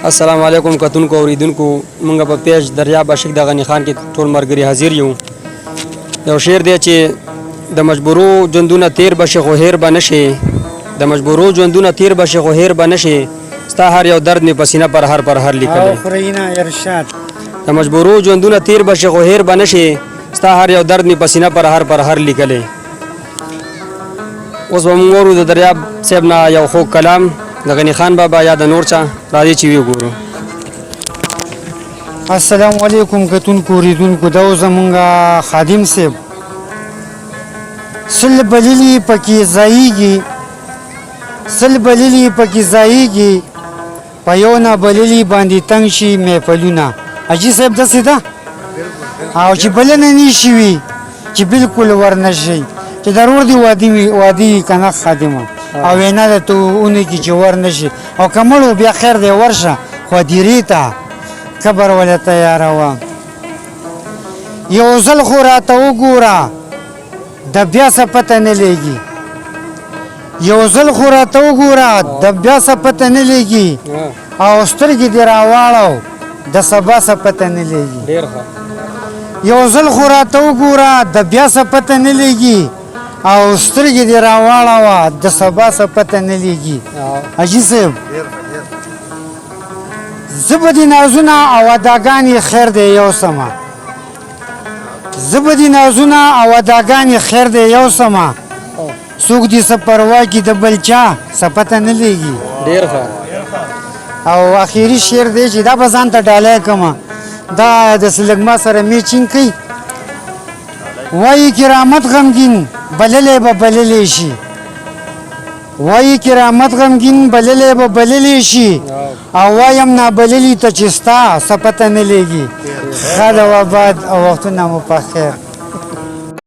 السلام علیکم کتونکو اوریدونکو مونږ په پیج دریاب عاشق د غنی خان کې ټول مرګري حاضر یو یو شعر دی چې د مجبورو ژوندونه تیر بشي خو هیر به نشي د مجبورو ژوندونه تیر بشي خو هیر به نشي ستا هر یو درد مې پسینه پر هر لیکلی آفرینه ارشاد د مجبورو ژوندونه تیر بشي خو هیر به نشي ستا هر یو درد مې پسینه پر هر لیکلی اوس به موږ ورو د دریاب صاحب نه یو خوږ کلام د غنی خان بابا یا د نور چا راځي چې وګورو. السلام علیکم کتونکو اوریدونکو دا زمونږ خادم صاحب سل بللی پکې ځایږي سل بللی پکې ځایږي په یو نه بللی باندې تنګ شي محفلونه حاجي صاحب داسې ده او چې بلنه نه شي وي چې بالکل ورنه شي چې ضرور دی وادي کنه خادمه او وینا ده ته اونې کې چې ورنه شي او کمړو بیا خیر دی ورشه خو دیری ته خبر ولا تیار و یو ځل خو راته وګوره د بیا څه پته نه لګي یو ځل خو راته وګوره د بیا څه پته نه لګي او سترګې دې راواړو د سبا څه پته نه لګي یو ځل خو راته وګوره د بیا څه پته نه لګي او سترګې دې راواړوه د سبا څه پته نه لګي حاجي صاحب زه به دې نازونه او اداګانې خیر دی یو سمه زه به دې نازونه او اداګانې خیر دی یو سمه څوک دې څه پروا کړي د بل چا څه پته نه لګي او اخري شعر دی چې دا به ځان ته ډالۍ کړمه دا د سلګما سره میچینګ کوي وایي کرامت غمګین بللی به بللی شي وایي کرامت غمګین بللی به بللی شي او وایم نه بللی ته چې ستا څه پته نه لګي ښه ده و آباد او وختونه مو په خیر